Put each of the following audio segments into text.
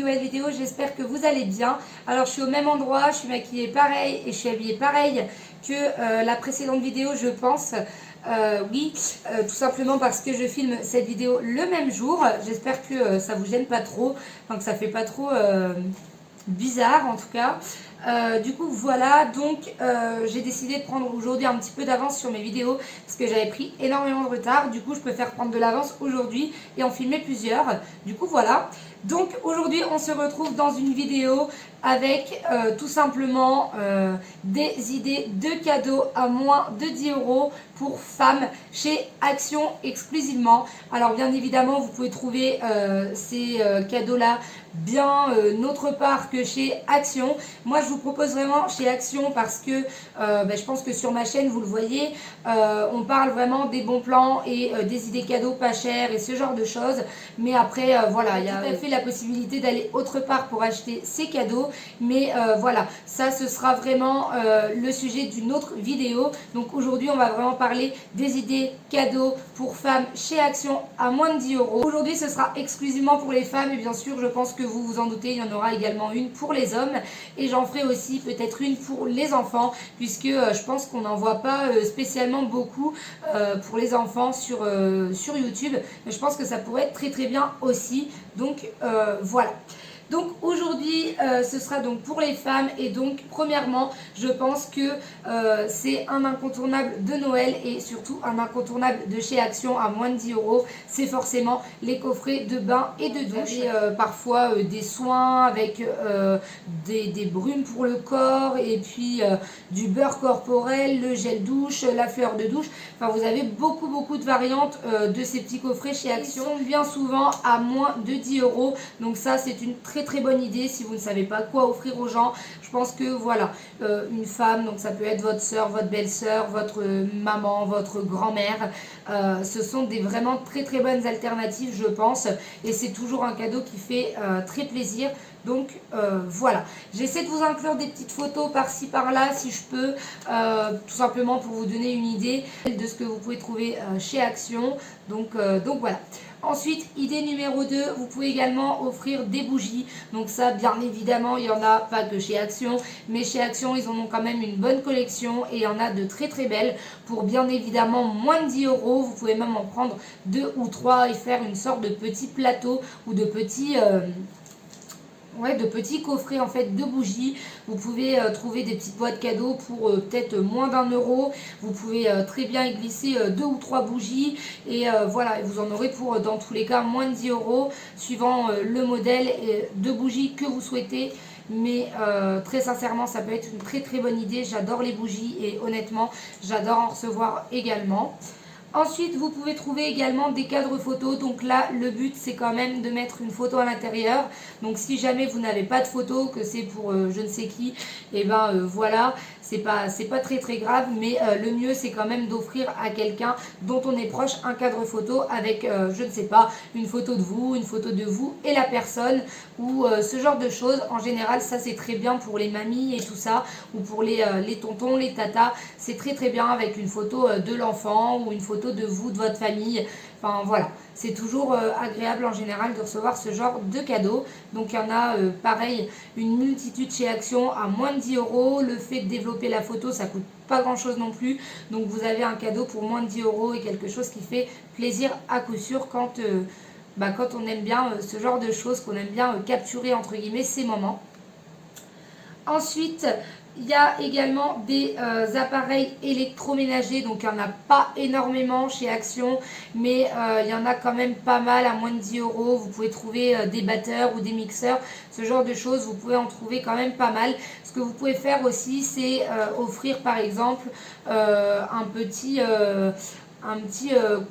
nouvelle vidéo, j'espère que vous allez bien. Alors je suis au même endroit, je suis maquillée pareil et je suis habillée pareil que la précédente vidéo je pense. Oui, tout simplement parce que je filme cette vidéo le même jour. J'espère que ça vous gêne pas trop, enfin que ça fait pas trop bizarre en tout cas. Du coup voilà, donc j'ai décidé de prendre aujourd'hui un petit peu d'avance sur mes vidéos parce que j'avais pris énormément de retard. Du coup je préfère prendre de l'avance aujourd'hui et en filmer plusieurs. Du coup voilà, donc aujourd'hui on se retrouve dans une vidéo avec tout simplement des idées de cadeaux à moins de 10 € pour femmes chez Action exclusivement. Alors bien évidemment vous pouvez trouver ces cadeaux là bien autre part que chez Action. Moi je vous propose vraiment chez Action parce que je pense que sur ma chaîne vous le voyez, on parle vraiment des bons plans et des idées cadeaux pas chères et ce genre de choses. Mais après voilà, il y a tout à fait la possibilité d'aller autre part pour acheter ces cadeaux. Mais voilà, ça ce sera vraiment le sujet d'une autre vidéo. Donc aujourd'hui on va vraiment parler des idées cadeaux pour femmes chez Action à moins de 10 €. Aujourd'hui ce sera exclusivement pour les femmes et bien sûr je pense que vous vous en doutez, il y en aura également une pour les hommes et j'en ferai aussi peut-être une pour les enfants puisque je pense qu'on n'en voit pas spécialement beaucoup pour les enfants sur YouTube, mais je pense que ça pourrait être très très bien aussi. Donc voilà. Donc aujourd'hui ce sera donc pour les femmes et donc premièrement je pense que c'est un incontournable de Noël et surtout un incontournable de chez Action à moins de 10 €, c'est forcément les coffrets de bain et de douche. Parfois des soins avec des brumes pour le corps et puis du beurre corporel, le gel douche, la fleur de douche. Enfin vous avez beaucoup de variantes de ces petits coffrets chez Action. Ils sont bien souvent à moins de 10 €. Donc ça c'est une très bonne idée si vous ne savez pas quoi offrir aux gens. Je pense que voilà, une femme, donc ça peut être votre soeur, votre belle-sœur, votre maman, votre grand-mère. Ce sont des vraiment très bonnes alternatives je pense et c'est toujours un cadeau qui fait très plaisir. Donc voilà, j'essaie de vous inclure des petites photos par-ci par-là si je peux, tout simplement pour vous donner une idée de ce que vous pouvez trouver chez Action. Donc voilà. Ensuite, idée numéro 2, vous pouvez également offrir des bougies. Donc ça, bien évidemment, il n'y en a pas que chez Action, mais chez Action, ils en ont quand même une bonne collection et il y en a de très belles pour bien évidemment moins de 10 €. Vous pouvez même en prendre 2 ou 3 et faire une sorte de petit plateau ou de petits coffrets en fait de bougies. Vous pouvez trouver des petites boîtes cadeaux pour peut-être moins d'1 €. Vous pouvez très bien y glisser 2 ou 3 bougies et voilà, vous en aurez pour dans tous les cas moins de 10 € suivant le modèle de bougies que vous souhaitez. Mais très sincèrement ça peut être une très bonne idée. J'adore les bougies et honnêtement j'adore en recevoir également. Ensuite, vous pouvez trouver également des cadres photos. Donc là, le but, c'est quand même de mettre une photo à l'intérieur. Donc si jamais vous n'avez pas de photo, que c'est pour je ne sais qui, et ben voilà, c'est pas très grave. Mais le mieux, c'est quand même d'offrir à quelqu'un dont on est proche un cadre photo avec, je ne sais pas, une photo de vous et la personne ou ce genre de choses. En général, ça c'est très bien pour les mamies et tout ça, ou pour les tontons, les tatas. C'est très bien avec une photo de l'enfant ou une photo de vous, de votre famille. Enfin voilà, c'est toujours agréable en général de recevoir ce genre de cadeaux. Donc il y en a pareil, une multitude chez Action à moins de 10 €. Le fait de développer la photo, ça coûte pas grand chose non plus. Donc vous avez un cadeau pour moins de 10 € et quelque chose qui fait plaisir à coup sûr quand on aime bien ce genre de choses, qu'on aime bien capturer entre guillemets ces moments. Ensuite, il y a également des appareils électroménagers, donc il n'y en a pas énormément chez Action, mais il y en a quand même pas mal à moins de 10 €. Vous pouvez trouver des batteurs ou des mixeurs, ce genre de choses, vous pouvez en trouver quand même pas mal. Ce que vous pouvez faire aussi, c'est offrir par exemple un petit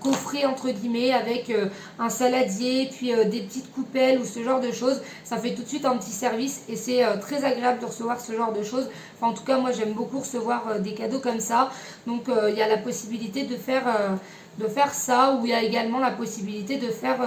coffret entre guillemets avec un saladier, puis des petites coupelles ou ce genre de choses. Ça fait tout de suite un petit service et c'est très agréable de recevoir ce genre de choses. Enfin, en tout cas moi j'aime beaucoup recevoir des cadeaux comme ça. Donc il y a la possibilité de faire ça, ou il y a également la possibilité de faire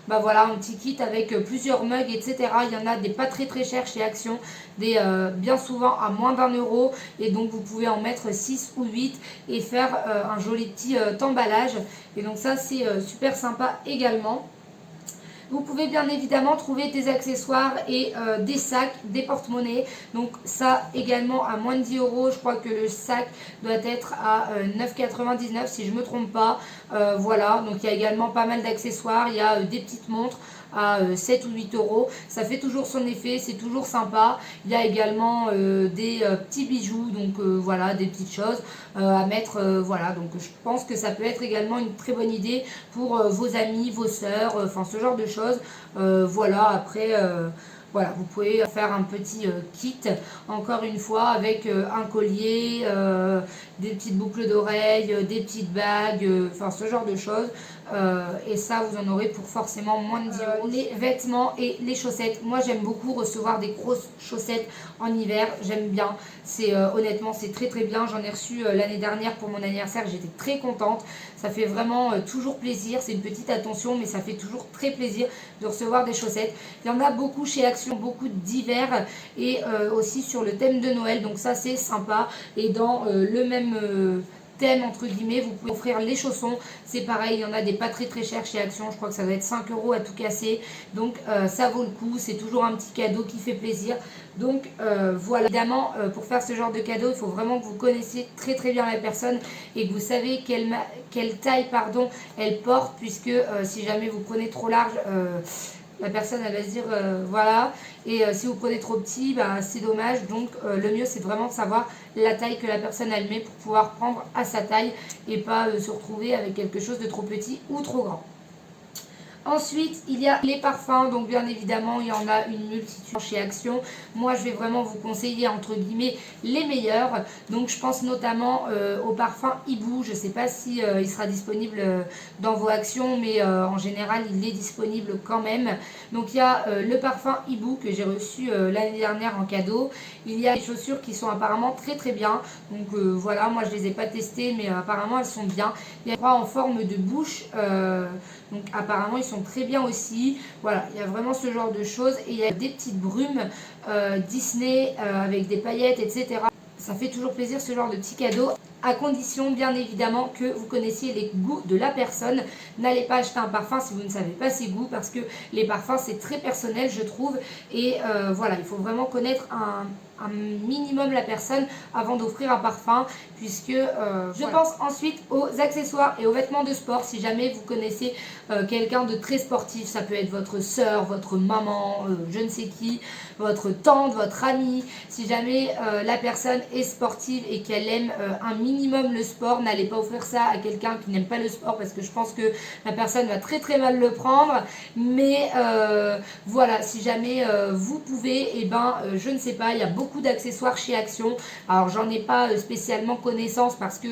voilà, un petit kit avec plusieurs mugs, etc. Il y en a des pas très chers chez Action, des bien souvent à moins d'1 € et donc vous pouvez en mettre 6 ou 8 et faire un joli petit emballage. Et donc ça c'est super sympa également. Vous pouvez bien évidemment trouver des accessoires et des sacs, des porte-monnaies. Donc ça également à moins de 10 euros. Je crois que le sac doit être à 9,99 si je ne me trompe pas. Voilà, donc il y a également pas mal d'accessoires. Il y a des petites montres à 7 ou 8 euros. Ça fait toujours son effet, c'est toujours sympa. Il y a également des petits bijoux, donc voilà, des petites choses à mettre. Voilà, donc je pense que ça peut être également une très bonne idée pour vos amis, vos sœurs, enfin ce genre de choses. Voilà, après... voilà, vous pouvez faire un petit kit, encore une fois, avec un collier, des petites boucles d'oreilles, des petites bagues, enfin ce genre de choses. Et ça, vous en aurez pour forcément moins de 10 euros. Les vêtements et les chaussettes. Moi, j'aime beaucoup recevoir des grosses chaussettes en hiver. J'aime bien. C'est honnêtement, c'est très très bien. J'en ai reçu l'année dernière pour mon anniversaire. J'étais très contente. Ça fait vraiment toujours plaisir. C'est une petite attention, mais ça fait toujours très plaisir de recevoir des chaussettes. Il y en a beaucoup chez Action, beaucoup d'hiver et aussi sur le thème de Noël. Donc ça, c'est sympa. Et dans le même... thème entre guillemets, vous pouvez offrir les chaussons, c'est pareil, il y en a des pas très très chers chez Action, je crois que ça doit être 5 euros à tout casser, donc ça vaut le coup, c'est toujours un petit cadeau qui fait plaisir. Donc voilà, évidemment pour faire ce genre de cadeau, il faut vraiment que vous connaissiez très très bien la personne et que vous savez quelle taille pardon, elle porte, puisque si jamais vous prenez trop large, la personne elle va se dire voilà, et si vous prenez trop petit, bah, c'est dommage. Donc le mieux c'est vraiment de savoir la taille que la personne elle met pour pouvoir prendre à sa taille et pas se retrouver avec quelque chose de trop petit ou trop grand. Ensuite, il y a les parfums, donc bien évidemment, il y en a une multitude chez Action. Moi, je vais vraiment vous conseiller, entre guillemets, les meilleurs. Donc, je pense notamment au parfum Hibou. Je ne sais pas si il sera disponible dans vos Actions, mais en général, il est disponible quand même. Donc, il y a le parfum Hibou que j'ai reçu l'année dernière en cadeau. Il y a des chaussures qui sont apparemment très très bien. Donc, voilà, moi, je ne les ai pas testées, mais apparemment, elles sont bien. Il y a trois en forme de bouche. Donc apparemment ils sont très bien aussi. Voilà, il y a vraiment ce genre de choses. Et il y a des petites brumes Disney avec des paillettes, etc. Ça fait toujours plaisir ce genre de petits cadeaux, à condition bien évidemment que vous connaissiez les goûts de la personne. N'allez pas acheter un parfum si vous ne savez pas ses goûts, parce que les parfums c'est très personnel je trouve. Et voilà, il faut vraiment connaître un minimum la personne avant d'offrir un parfum, puisque je pense ensuite aux accessoires et aux vêtements de sport. Si jamais vous connaissez quelqu'un de très sportif, ça peut être votre soeur, votre maman, je ne sais qui, votre tante, votre amie. Si jamais la personne est sportive et qu'elle aime un minimum le sport, n'allez pas offrir ça à quelqu'un qui n'aime pas le sport, parce que je pense que la personne va très très mal le prendre. Mais voilà, si jamais vous pouvez, et ben je ne sais pas, il y a beaucoup d'accessoires chez Action. Alors j'en ai pas spécialement connaissance parce que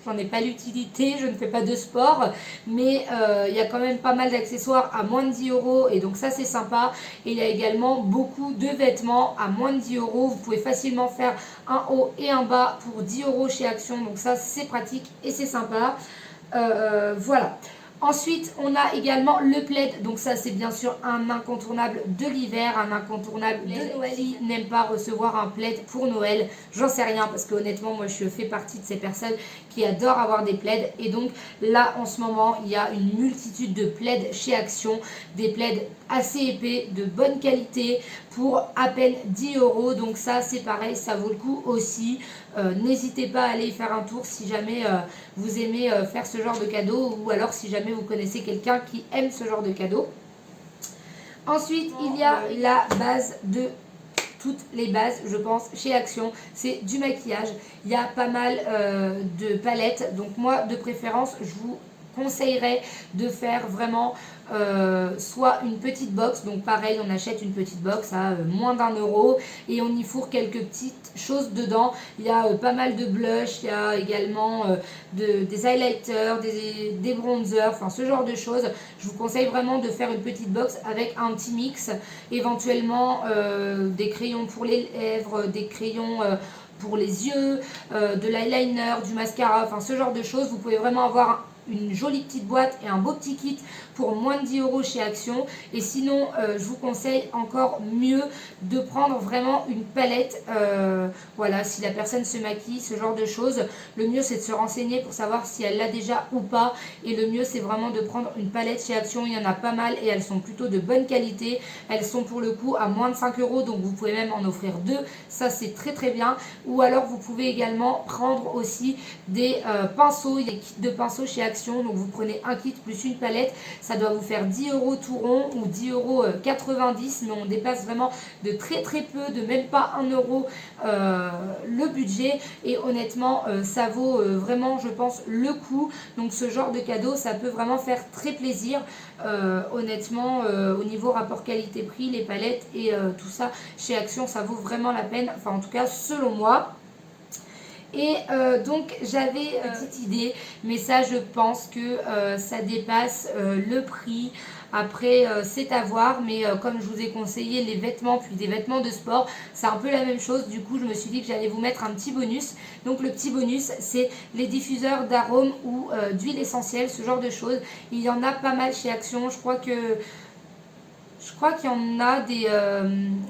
j'en ai pas l'utilité, je ne fais pas de sport, mais il y a quand même pas mal d'accessoires à moins de 10 euros, et donc ça c'est sympa. Et il y a également beaucoup de vêtements à moins de 10 euros. Vous pouvez facilement faire un haut et un bas pour 10 euros chez Action, donc ça c'est pratique et c'est sympa. Voilà. Ensuite, on a également le plaid. Donc ça, c'est bien sûr un incontournable de l'hiver, un incontournable de Noël. Qui n'aime pas recevoir un plaid pour Noël? J'en sais rien, parce que honnêtement, moi, je fais partie de ces personnes qui adorent avoir des plaids. Et donc là, en ce moment, il y a une multitude de plaids chez Action. Des plaids assez épais, de bonne qualité, pour à peine 10 euros. Donc ça, c'est pareil, ça vaut le coup aussi. N'hésitez pas à aller y faire un tour si jamais vous aimez faire ce genre de cadeau, ou alors si jamais vous connaissez quelqu'un qui aime ce genre de cadeau. Ensuite, il y a la base de toutes les bases, je pense, chez Action, c'est du maquillage. Il y a pas mal de palettes, donc moi, de préférence, je vous conseillerais de faire vraiment soit une petite box. Donc pareil, on achète une petite box à moins d'1 euro et on y fourre quelques petites choses dedans. Il y a pas mal de blush, il y a également des highlighters, des bronzers, enfin ce genre de choses. Je vous conseille vraiment de faire une petite box avec un petit mix, éventuellement des crayons pour les lèvres, des crayons pour les yeux, de l'eyeliner, du mascara, enfin ce genre de choses. Vous pouvez vraiment avoir une jolie petite boîte et un beau petit kit pour moins de 10 € chez Action. Et sinon, je vous conseille encore mieux de prendre vraiment une palette. Voilà, si la personne se maquille, ce genre de choses, le mieux c'est de se renseigner pour savoir si elle l'a déjà ou pas. Et le mieux c'est vraiment de prendre une palette chez Action. Il y en a pas mal et elles sont plutôt de bonne qualité. Elles sont pour le coup à moins de 5 €, donc vous pouvez même en offrir deux. Ça c'est très très bien. Ou alors vous pouvez également prendre aussi des pinceaux. Il y a des kits de pinceaux chez Action. Donc vous prenez un kit plus une palette. Ça doit vous faire 10 € tout rond ou 10,90 €. Mais on dépasse vraiment de très très peu, de même pas 1 € le budget. Et honnêtement, ça vaut vraiment, je pense, le coup. Donc ce genre de cadeau, ça peut vraiment faire très plaisir. Honnêtement, au niveau rapport qualité-prix, les palettes et tout ça chez Action, ça vaut vraiment la peine. Enfin, en tout cas, selon moi. Et donc j'avais une petite idée, mais ça je pense que ça dépasse le prix. Après c'est à voir, mais comme je vous ai conseillé les vêtements puis des vêtements de sport, c'est un peu la même chose. Du coup je me suis dit que j'allais vous mettre un petit bonus. Donc le petit bonus c'est les diffuseurs d'arômes ou d'huile essentielle, ce genre de choses. Il y en a pas mal chez Action, je crois qu'il y en a des,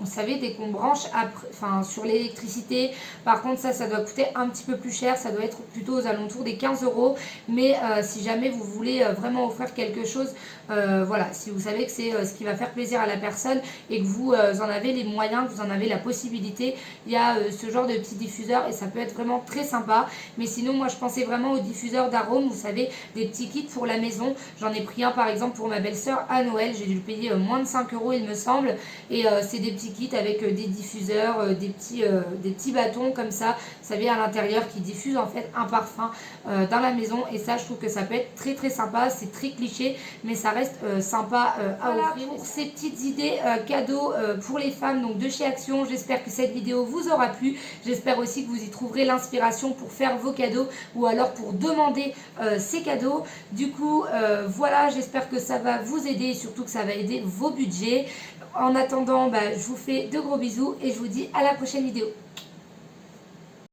vous savez, des qu'on branche après, enfin, sur l'électricité. Par contre, ça doit coûter un petit peu plus cher. Ça doit être plutôt aux alentours des 15 €. Mais si jamais vous voulez vraiment offrir quelque chose, voilà, si vous savez que c'est ce qui va faire plaisir à la personne et que vous en avez les moyens, que vous en avez la possibilité, il y a ce genre de petits diffuseurs et ça peut être vraiment très sympa. Mais sinon, moi, je pensais vraiment aux diffuseurs d'arômes, vous savez, des petits kits pour la maison. J'en ai pris un, par exemple, pour ma belle-sœur à Noël. J'ai dû le payer moins de 5 € il me semble, et c'est des petits kits avec des diffuseurs, des petits bâtons comme ça, vous savez, à l'intérieur qui diffusent en fait un parfum dans la maison. Et ça je trouve que ça peut être très très sympa. C'est très cliché mais ça reste sympa à offrir. Pour ces petites idées cadeaux pour les femmes donc de chez Action, j'espère que cette vidéo vous aura plu. J'espère aussi que vous y trouverez l'inspiration pour faire vos cadeaux ou alors pour demander ces cadeaux. Du coup voilà, j'espère que ça va vous aider et surtout que ça va aider vos budgets. En attendant, je vous fais de gros bisous et je vous dis à la prochaine vidéo.